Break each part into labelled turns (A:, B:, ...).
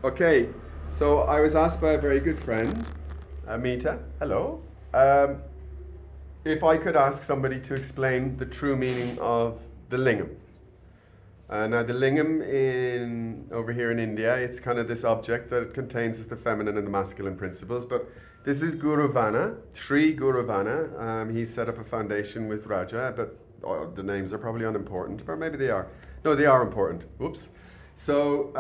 A: Okay, so I was asked by a very good friend, Amita, hello, um, if I could ask somebody to explain the true meaning of the lingam. Now, the lingam in over here in India, it's kind of this object that contains the feminine and the masculine principles. But this is Guruvana, Shri Guruvana. He set up a foundation with Raja, but the names are probably unimportant, or maybe they are. No, they are important. Oops. So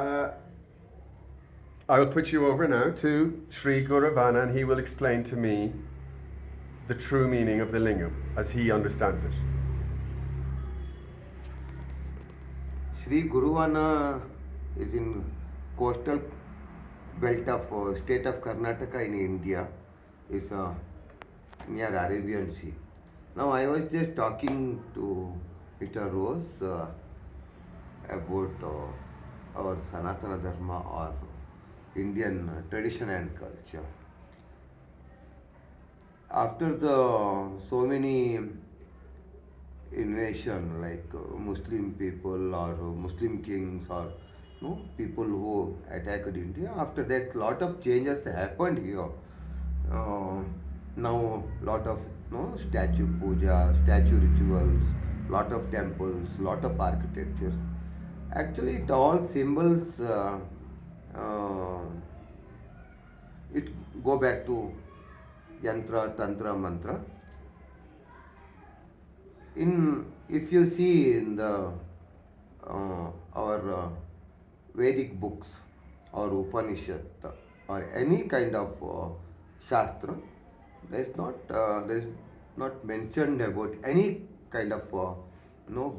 A: I will put you over now to Shri Guruvana, and he will explain to me the true meaning of the lingam as he understands it.
B: Shri Guruvana is in coastal belt of state of Karnataka in India. Is near Arabian Sea. Now I was just talking to Mr. Rose about our Sanatana Dharma or Indian tradition and culture. After the so many invasion like Muslim people or Muslim kings or no people who attacked India. After that, lot of changes happened here. Now, lot of no statue puja, statue rituals, lot of temples, lot of architectures. Actually, it all symbols. It go back to yantra, tantra, mantra. In if you see in the our Vedic books or Upanishad or any kind of shastra, there is not mentioned about any kind of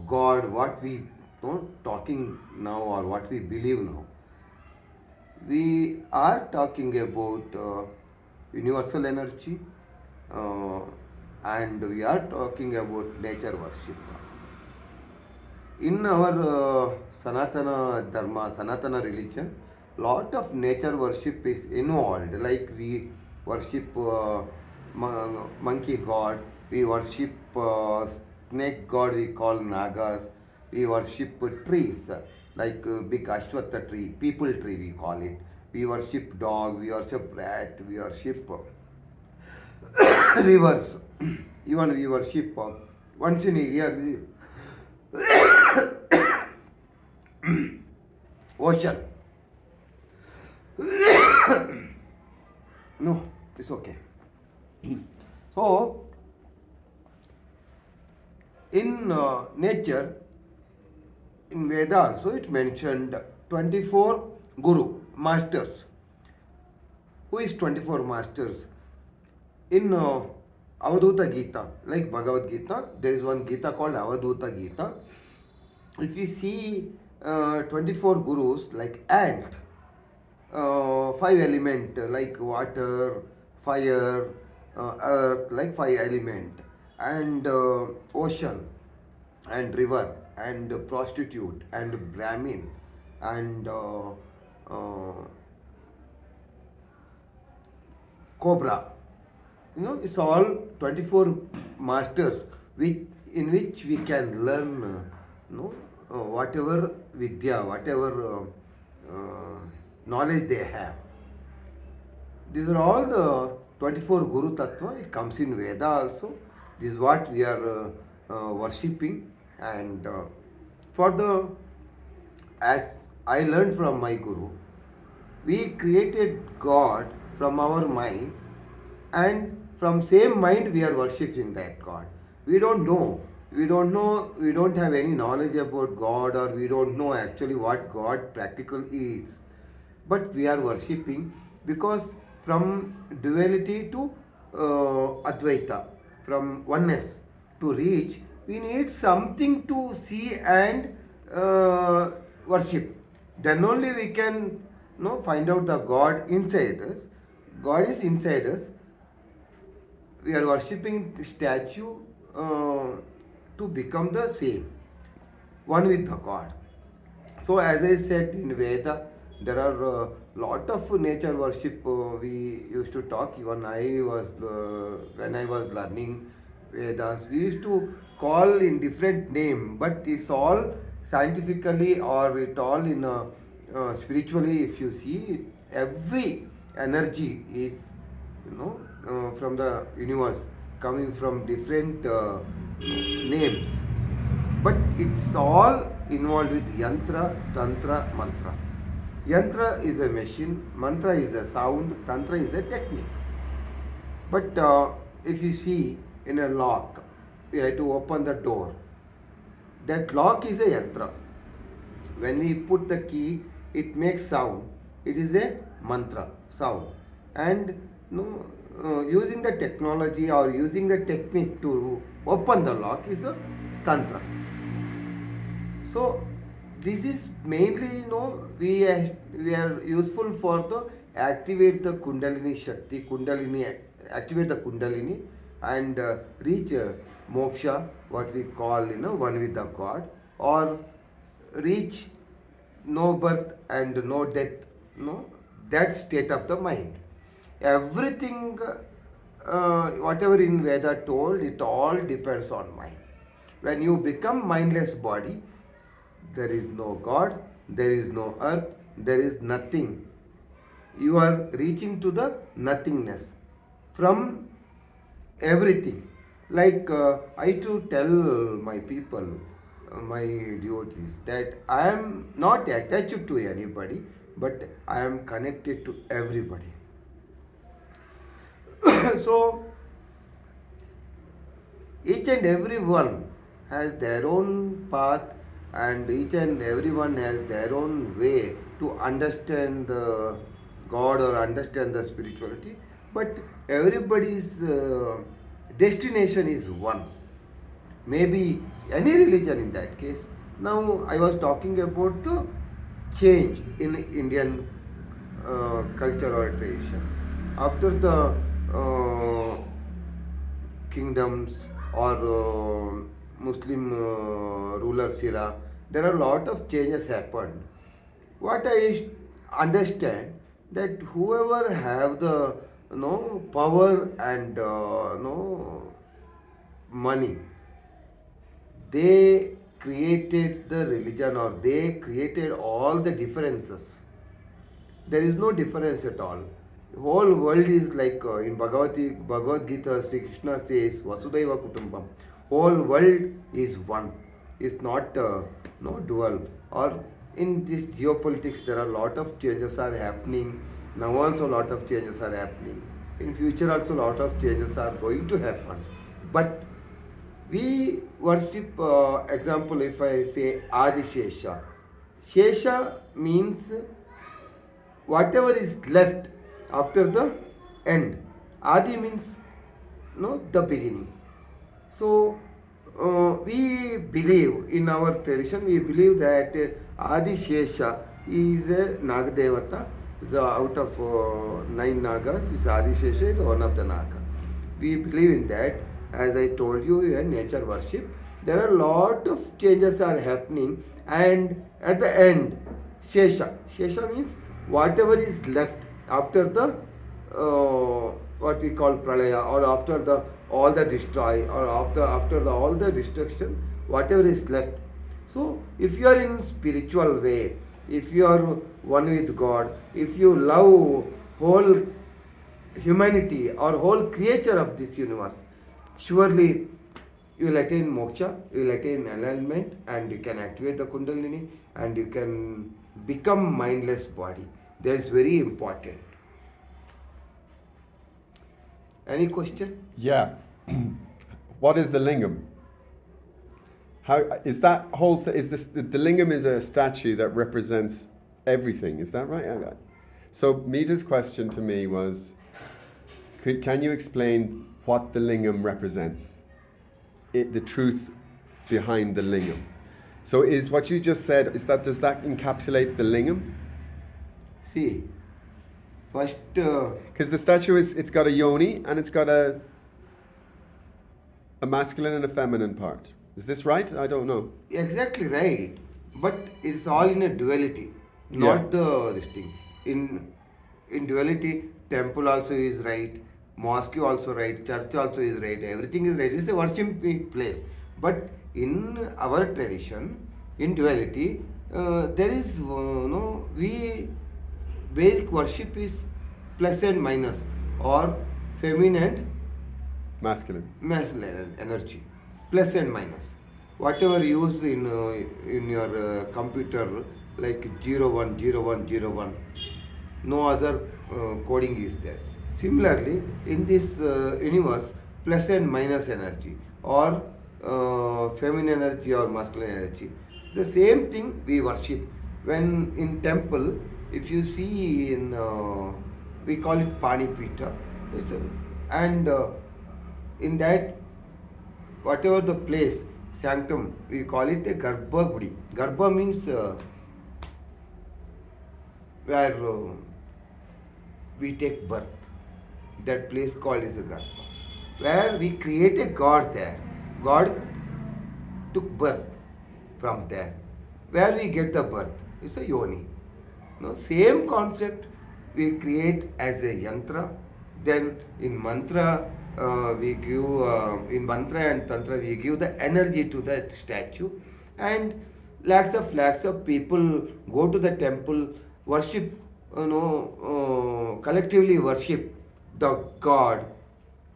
B: God what we talking now or what we believe now. We are talking about universal energy, and we are talking about nature worship. In our Sanatana Dharma, Sanatana religion, lot of nature worship is involved. Like we worship monkey god, we worship snake god, we call Nagas, we worship trees, like big Ashwatha tree, people tree we call it. We worship dog, we worship rat, we worship rivers. Even we worship once in a year ocean. No, it's okay. So, in nature, in Veda also it mentioned 24 Guru, masters. Who is 24 masters? In Avadhuta Gita, like Bhagavad Gita, there is one Gita called Avadhuta Gita. If you see 24 gurus like ant, five element like water, fire, earth, like five element, and ocean, and river, and prostitute, and Brahmin, and cobra. It's all 24 masters in which we can learn whatever vidya, whatever knowledge they have. These are all the 24 Guru Tattva. It comes in Veda also. This is what we are worshipping. And for the, as I learned from my Guru, we created God from our mind, and from same mind we are worshipping that God. We don't know. We don't have any knowledge about God, or we don't know actually what God practical is. But we are worshipping because from duality to Advaita, from oneness to reach, we need something to see and worship. Then only we can find out the God inside us. God is inside us. We are worshipping the statue to become the same, one with the God. So as I said in Veda, there are a lot of nature worship we used to talk. Even I was, when I was learning Vedas, we used to call in different name, but it's all scientifically or it all in spiritually, if you see, every energy is, from the universe, coming from different names, but it's all involved with yantra, tantra, mantra. Yantra is a machine, mantra is a sound, tantra is a technique. But if you see in a lock, you have to open the door. That lock is a yantra. When we put the key, it makes sound. It is a mantra sound. And using the technology or using the technique to open the lock is a tantra. So this is mainly, we are useful for the activate the kundalini shakti, activate the kundalini and reach moksha, what we call, one with the God, or reach no birth and no death, that state of the mind. Everything, whatever in Veda told, it all depends on mind. When you become mindless body, there is no God, there is no earth, there is nothing. You are reaching to the nothingness from everything. Like I to tell my people, my devotees, that I am not attached to anybody, but I am connected to everybody. So each and every one has their own path, and each and everyone has their own way to understand the God or understand the spirituality, but everybody's destination is one. Maybe any religion in that case. Now I was talking about the change in Indian culture or tradition. After the kingdoms or Muslim rulers era, there are a lot of changes happened. What I understand, that whoever have the power and money, they created the religion or they created all the differences. There is no difference at all. The whole world is like in Bhagavad Gita, Sri Krishna says, Vasudhaiva Kutumbam. Whole world is one. It's not no dual. Or in this geopolitics, there are a lot of changes are happening. Now also a lot of changes are happening. In future also a lot of changes are going to happen. But we worship, example, if I say Adi Shesha. Shesha means whatever is left after the end. Adi means the beginning. So we believe in our tradition, we believe that Adi Shesha is a Nagadevata. Out of 9 Nagas, is Adi Shesha is one of the Naga. We believe in that. As I told you, in nature worship, there are a lot of changes are happening, and at the end, Shesha. Shesha means whatever is left after the what we call pralaya, or after the all the destroy, or after all the destruction, whatever is left. So if you are in spiritual way, if you are one with God, if you love whole humanity or whole creature of this universe, surely you will attain moksha, you will attain enlightenment, and you can activate the kundalini, and you can become mindless body. That is very important. Any question?
A: Yeah. What is the lingam? How is that whole thing? Is this the lingam is a statue that represents everything? Is that right? So Meeta's question to me was, can you explain what the lingam represents? The truth behind the lingam. So is what you just said, does that encapsulate the lingam?
B: See, first...
A: Because the statue it's got a yoni and it's got a masculine and a feminine part. Is this right? I don't know.
B: Exactly right. But it's all in a duality, not this thing. In duality, temple also is right, mosque also right, church also is right, everything is right. It's a worshiping place. But in our tradition, in duality, there is no we basic worship is plus and minus or feminine and
A: Masculine.
B: masculine energy, plus and minus. Whatever used in your computer like 010101, no other coding is there. Similarly, in this universe, plus and minus energy or feminine energy or masculine energy, the same thing we worship. When in temple, if you see in we call it pani pita, and in that whatever the place sanctum, we call it a garbha gudi. Garbha means where we take birth. That place called is a garbha, where we create a god there. God took birth from there. Where we get the birth, it's a yoni. No, same concept we create as a yantra. Then in mantra we give in mantra and tantra we give the energy to that statue, and lakhs of people go to the temple, worship, collectively worship the God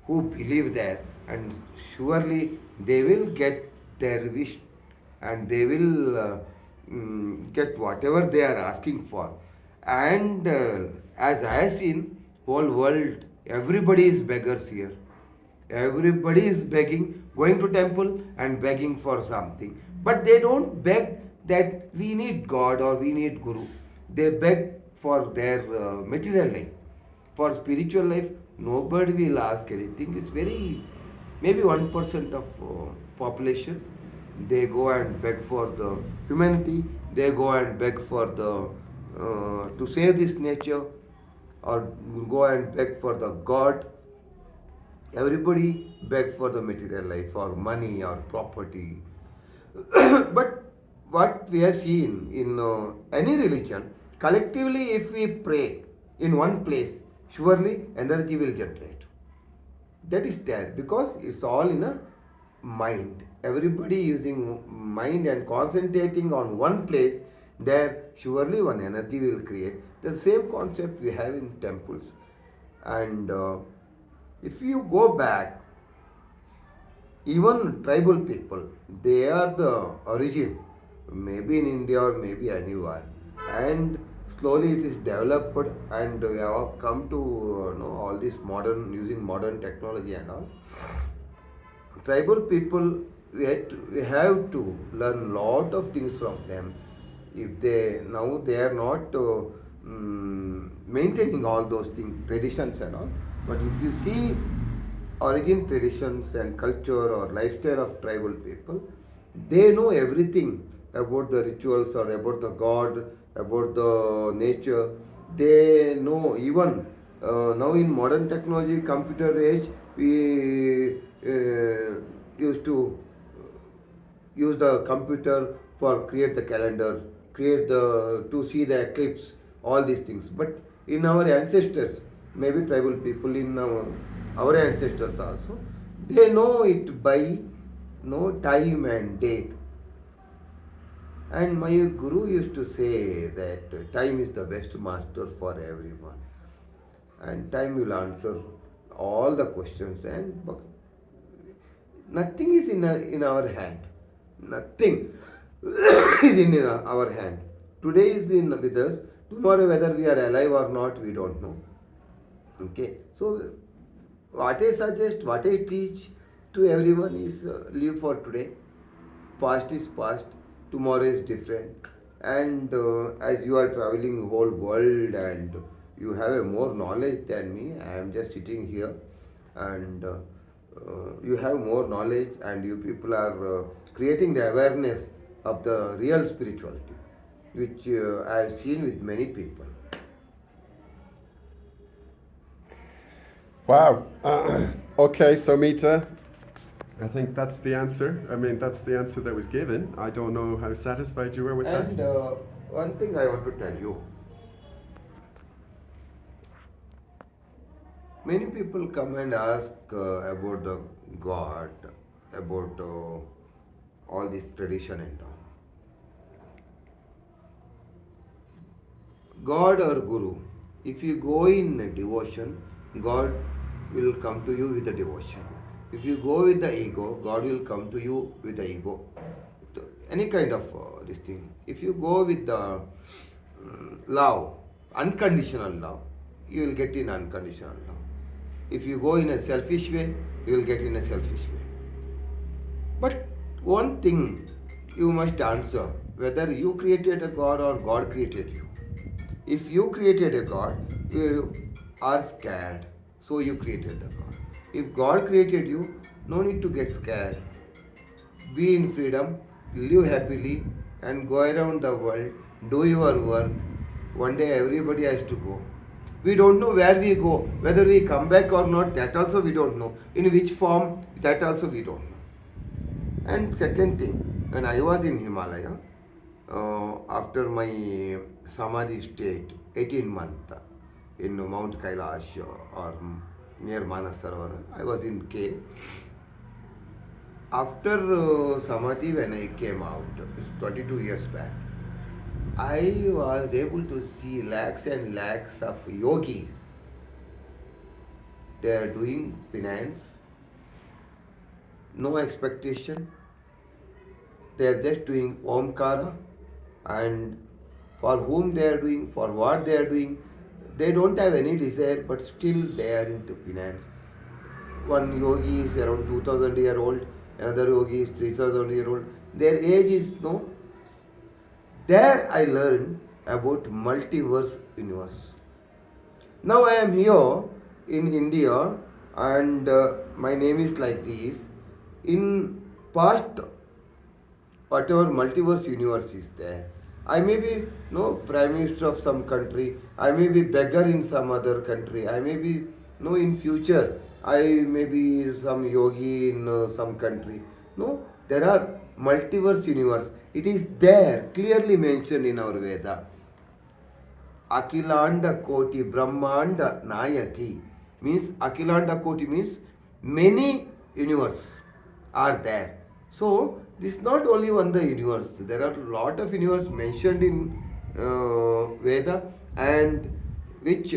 B: who believe there, and surely they will get their wish, and they will get whatever they are asking for. And as I have seen, whole world, everybody is beggars here. Everybody is begging, going to temple and begging for something. But they don't beg that we need God or we need Guru. They beg for their material life. For spiritual life, nobody will ask anything. It's very, maybe 1% of population. They go and beg for the humanity. They go and beg for the to save this nature, or go and beg for the God. Everybody beg for the material life or money or property. But what we have seen in any religion, collectively, if we pray in one place, surely energy will generate. That is there because it's all in a mind. Everybody using mind and concentrating on one place, there surely one energy will create. The same concept we have in temples. And if you go back, even tribal people, they are the origin, maybe in India or maybe anywhere, and slowly it is developed, and we have come to know all this modern, using modern technology and all. Tribal people, we have to learn lot of things from them. If they now they are not maintaining all those things, traditions and all, but if you see origin, traditions and culture or lifestyle of tribal people, they know everything about the rituals or about the god, about the nature. They know even now in modern technology, computer age, we used to use the computer for create the calendar, create the to see the eclipse, all these things. But in our ancestors, maybe tribal people in our ancestors also, they know it by no time and date. And my guru used to say that time is the best master for everyone, and time will answer all the questions. And nothing is in our hand. Nothing is in our hand. Today is in with us. Tomorrow, whether we are alive or not, we don't know. Okay, so what I suggest, what I teach to everyone is live for today. Past is past. Tomorrow is different. And as you are traveling whole world and you have a more knowledge than me, I am just sitting here, and you have more knowledge, and you people are creating the awareness of the real spirituality, which I have seen with many people.
A: Wow. Okay, so Mita, I think that's the answer. I mean, that's the answer that was given. I don't know how satisfied you were with
B: And
A: that.
B: one thing I want to tell you, many people come and ask about the God, about all this tradition and all. God or Guru, if you go in devotion, God will come to you with the devotion. If you go with the ego, God will come to you with the ego. Any kind of this thing. If you go with the love, unconditional love, you will get in unconditional love. If you go in a selfish way, you will get in a selfish way. But one thing you must answer, whether you created a God or God created you. If you created a God, you are scared, so you created a God. If God created you, no need to get scared. Be in freedom, live happily, and go around the world, do your work. One day everybody has to go. We don't know where we go, whether we come back or not, that also we don't know. In which form, that also we don't know. And second thing, when I was in Himalaya, after my Samadhi state, 18 months in Mount Kailash or near Manasarovar, I was in cave. After Samadhi, when I came out, it's 22 years back, I was able to see lakhs and lakhs of yogis. They are doing penance, no expectation. They are just doing Omkara, and for whom they are doing, for what they are doing, they don't have any desire, but still they are into penance. One yogi is around 2000 year old, another yogi is 3000 year old. Their age is no. There I learned about multiverse universe. Now I am here in India, and my name is like this. In past, whatever multiverse universe is there, I may be no prime minister of some country. I may be beggar in some other country. I may be no in future. I may be some yogi in some country. No, there are multiverse universe. It is there clearly mentioned in our Veda. Akilanda Koti Brahmanda Nayaki means Akilanda Koti means many universe are there. So this is not only one the universe. There are a lot of universe mentioned in Veda, and which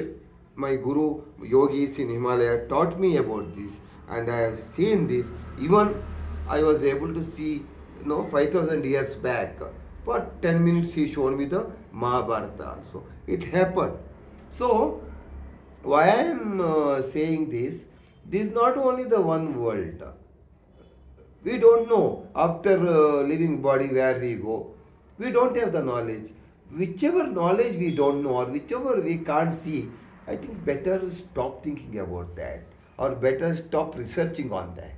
B: my guru yogis in Himalaya taught me about this, and I have seen this. Even I was able to see 5000 years back. For 10 minutes he showed me the Mahabharata also. It happened. So why I am saying this is not only the one world. We don't know after leaving body where we go. We don't have the knowledge. Whichever knowledge we don't know or whichever we can't see, I think better stop thinking about that or better stop researching on that.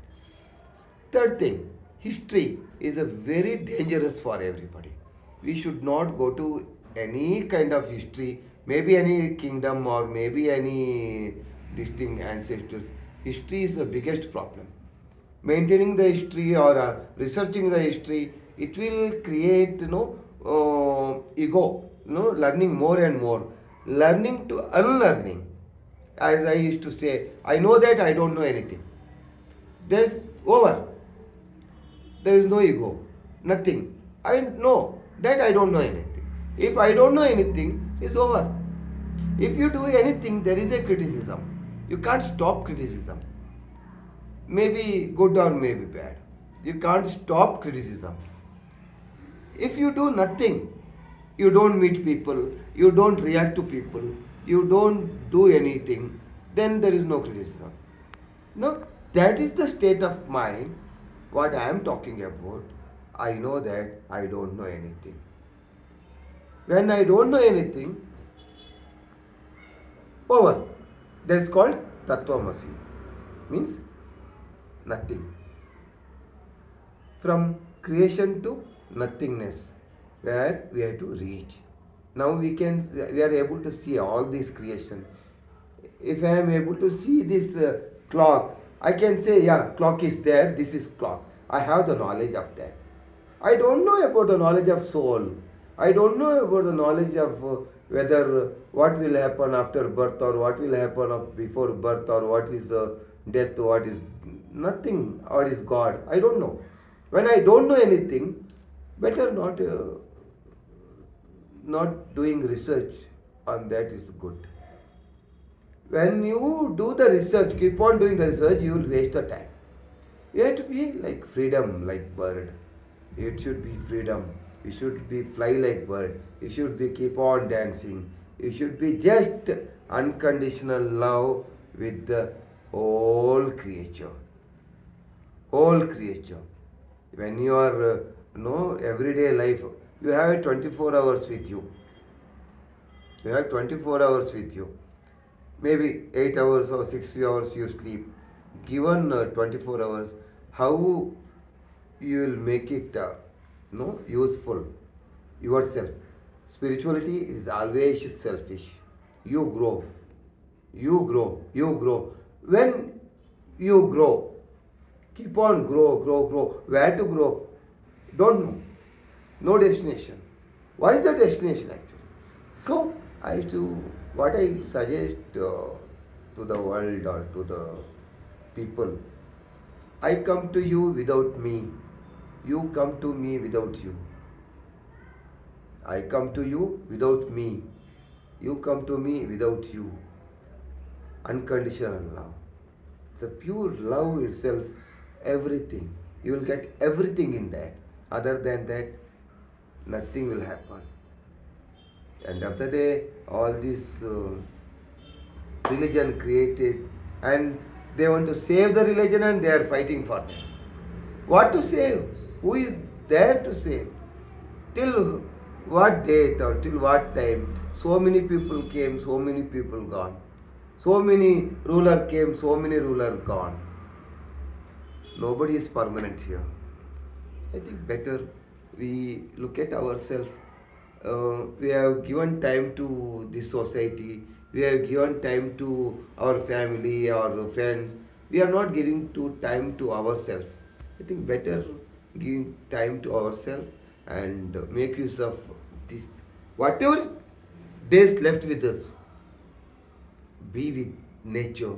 B: Third thing, history is a very dangerous for everybody. We should not go to any kind of history, maybe any kingdom or maybe any distinct ancestors. History is the biggest problem. Maintaining the history or researching the history, it will create ego, learning more and more, learning to unlearning. As I used to say, I know that I don't know anything. That's over. There is no ego, nothing. I know that I don't know anything. If I don't know anything, it's over. If you do anything, there is a criticism. You can't stop criticism. Maybe good or maybe bad. You can't stop criticism. If you do nothing, you don't meet people, you don't react to people, you don't do anything, then there is no criticism. No, that is the state of mind what I am talking about. I know that I don't know anything. When I don't know anything, over. That is called Tattvamasi. Means nothing. From creation to nothingness, where we have to reach. Now we are able to see all this creation. If I am able to see this clock, I can say, yeah, clock is there, this is clock. I have the knowledge of that. I don't know about the knowledge of soul. I don't know about the knowledge of whether what will happen after birth or what will happen before birth or what is death, what is nothing, or is God. I don't know. When I don't know anything, better not doing research. and that is good. When you do the research, keep on doing the research, you will waste the time. You have to be like freedom, like bird. It should be freedom. You should be fly like bird. You should be keep on dancing. You should be just unconditional love with the whole creature. Whole creature. When you are, everyday life, you have 24 hours with you. You have 24 hours with you. Maybe 8 hours or 60 hours you sleep. Given 24 hours, how you will make it useful yourself. Spirituality is always selfish. You grow, you grow, you grow. When you grow, keep on grow. Where to grow? Don't know. No destination. What is the destination actually? So what I suggest to the world or to the people, I come to you without me. You come to me without you. I come to you without me. You come to me without you. Unconditional love. The pure love itself, everything. You will get everything in that. Other than that, nothing will happen. End of the day, all this religion created, and they want to save the religion and they are fighting for them. What to save? Who is there to save? Till what date or till what time? So many people came, so many people gone. So many ruler came, so many ruler gone. Nobody is permanent here. I think better we look at ourselves. We have given time to this society. We have given time to our family, our friends. We are not giving time to ourselves. I think better giving time to ourselves and make use of this. Whatever days left with us, be with nature,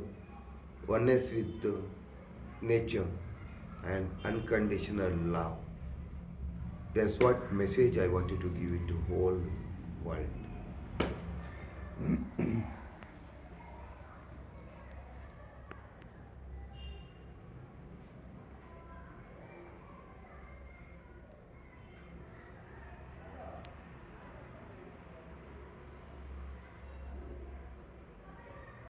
B: oneness with nature, and unconditional love. That's what message I wanted to give it to whole world.